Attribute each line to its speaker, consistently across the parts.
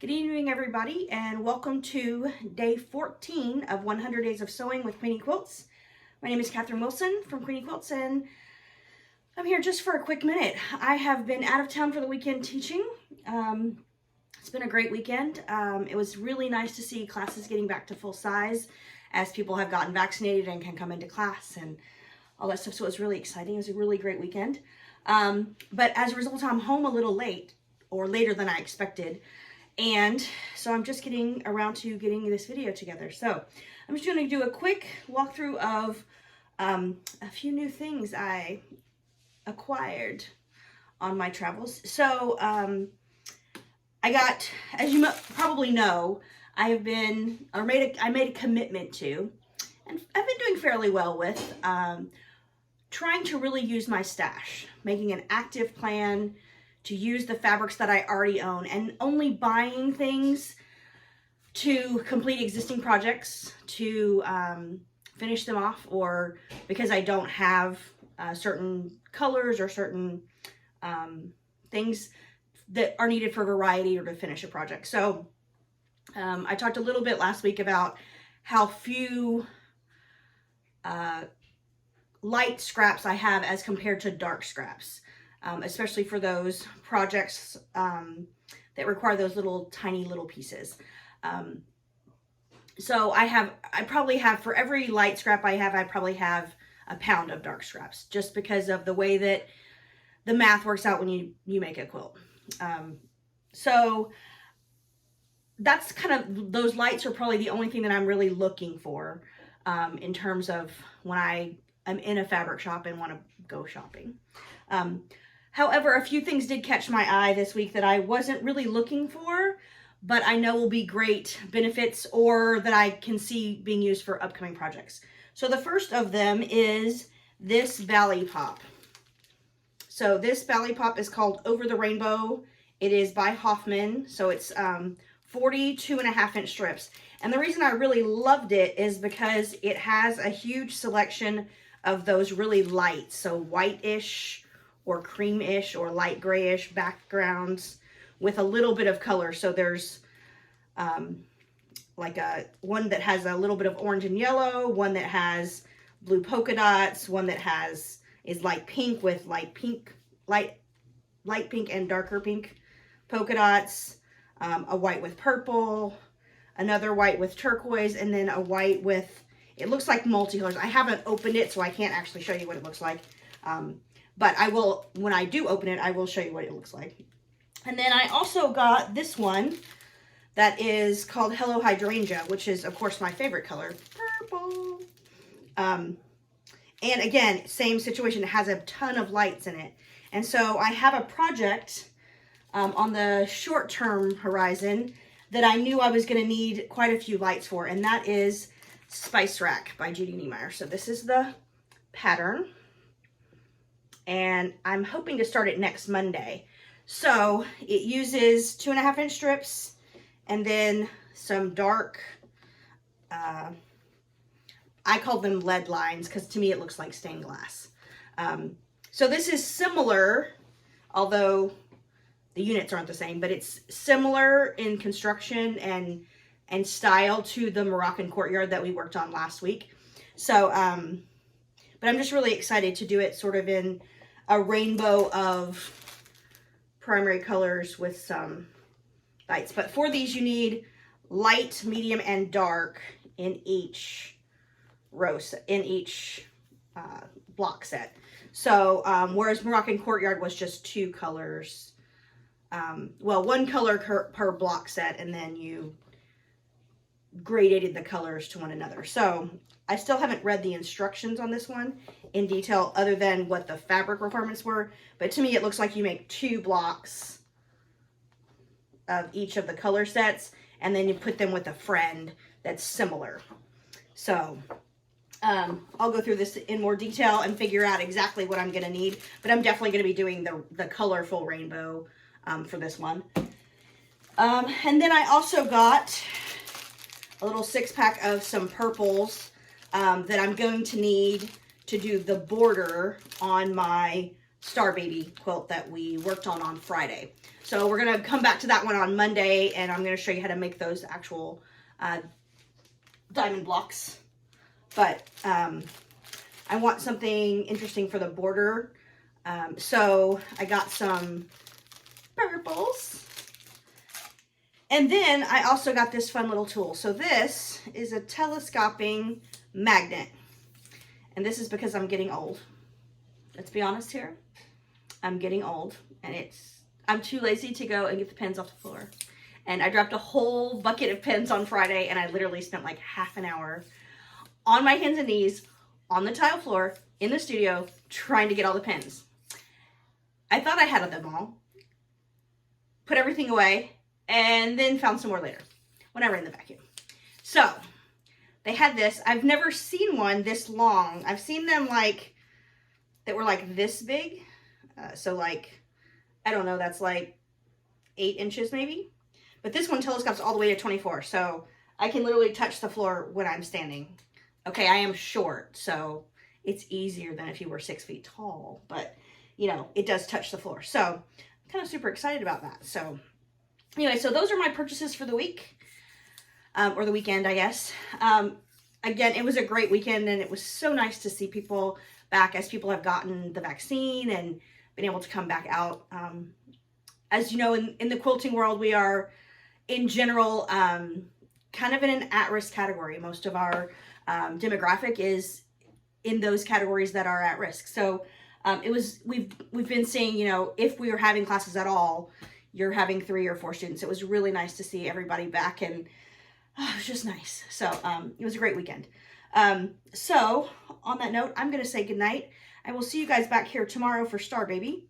Speaker 1: Good evening, everybody, and welcome to day 14 of 100 Days of Sewing with Queenie Quilts. My name is Catherine Wilson from Queenie Quilts, and I'm here just for a quick minute. I have been out of town for the weekend teaching. It's been a great weekend. It was really nice to see classes getting back to full size as people have gotten vaccinated and can come into class and all that stuff, so it was really exciting. It was a really great weekend. But as a result, I'm home a little late, or later than I expected. And so I'm just getting around to getting this video together. So I'm just going to do a quick walkthrough of a few new things I acquired on my travels. So I got, as you probably know, I made a commitment to, and I've been doing fairly well with, trying to really use my stash, making an active plan to use the fabrics that I already own and only buying things to complete existing projects, to finish them off, or because I don't have certain colors or certain things that are needed for variety or to finish a project. So I talked a little bit last week about how few light scraps I have as compared to dark scraps. Especially for those projects that require those tiny little pieces. So I probably have, for every light scrap I probably have a pound of dark scraps, just because of the way that the math works out when you make a quilt. So that's kind of, those lights are probably the only thing that I'm really looking for in terms of when I'm in a fabric shop and want to go shopping. However, a few things did catch my eye this week that I wasn't really looking for, but I know will be great benefits or that I can see being used for upcoming projects. So the first of them is this Bally Pop. So this Bally Pop is called Over the Rainbow. It is by Hoffman. So it's 42.5-inch strips. And the reason I really loved it is because it has a huge selection of those really light, so white-ish, or creamish or light grayish backgrounds with a little bit of color. So there's like one that has a little bit of orange and yellow, one that has blue polka dots, one that is light pink with light pink and darker pink polka dots, a white with purple, another white with turquoise, and then a white with, it looks like multicolors. I haven't opened it, so I can't actually show you what it looks like. But I will, when I do open it, I will show you what it looks like. And then I also got this one that is called Hello Hydrangea, which is, of course, my favorite color, purple. And again, same situation. It has a ton of lights in it. And so I have a project on the short-term horizon that I knew I was going to need quite a few lights for, and that is Spice Rack by Judy Niemeyer. So this is the pattern, and I'm hoping to start it next Monday. So it uses 2.5-inch strips and then some dark, I call them lead lines because to me it looks like stained glass. So this is similar, although the units aren't the same, but it's similar in construction and style to the Moroccan Courtyard that we worked on last week. So, but I'm just really excited to do it sort of in a rainbow of primary colors with some lights. But for these, you need light, medium, and dark in each row, in each block set. So, whereas Moroccan Courtyard was just 2 colors, well, 1 color per block set, and then you gradated the colors to one another. So I still haven't read the instructions on this one in detail other than what the fabric requirements were, but to me it looks like you make 2 blocks of each of the color sets and then you put them with a friend that's similar. So I'll go through this in more detail and figure out exactly what I'm going to need, but I'm definitely going to be doing the colorful rainbow for this one. And then I also got a little 6-pack of some purples that I'm going to need to do the border on my Star Baby quilt that we worked on Friday. So we're going to come back to that one on Monday, and I'm going to show you how to make those actual diamond blocks. But I want something interesting for the border. So I got some purples. And then I also got this fun little tool. So this is a telescoping magnet. And this is because I'm getting old. Let's be honest here. I'm getting old, and I'm too lazy to go and get the pens off the floor. And I dropped a whole bucket of pens on Friday, and I literally spent like half an hour on my hands and knees on the tile floor in the studio trying to get all the pens. I thought I had them all, put everything away, and then found some more later when I ran the vacuum. So they had this. I've never seen one this long. I've seen them like that were like this big. So like, I don't know, that's like 8 inches maybe. But this one telescopes all the way to 24. So I can literally touch the floor when I'm standing. Okay, I am short, so it's easier than if you were 6 feet tall. But, you know, it does touch the floor. So I'm kind of super excited about that. So anyway, so those are my purchases for the week. Or the weekend, I guess. Again, it was a great weekend, and it was so nice to see people back as people have gotten the vaccine and been able to come back out. As you know, in the quilting world, we are, in general, kind of in an at-risk category. Most of our demographic is in those categories that are at risk. So we've been seeing, you know, if we were having classes at all, you're having 3 or 4 students. It was really nice to see everybody back, and it was just nice. So it was a great weekend. So on that note, I'm going to say goodnight. I will see you guys back here tomorrow for Star Baby,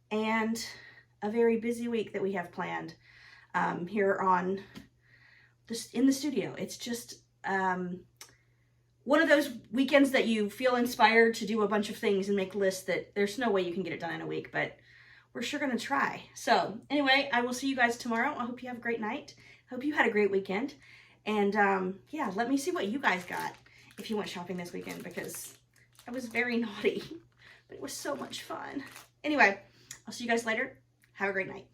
Speaker 1: and a very busy week that we have planned here on in the studio. It's just one of those weekends that you feel inspired to do a bunch of things and make lists that there's no way you can get it done in a week, but we're sure going to try. So anyway, I will see you guys tomorrow. I hope you have a great night. Hope you had a great weekend. And yeah, let me see what you guys got if you went shopping this weekend, because I was very naughty, but it was so much fun. Anyway, I'll see you guys later. Have a great night.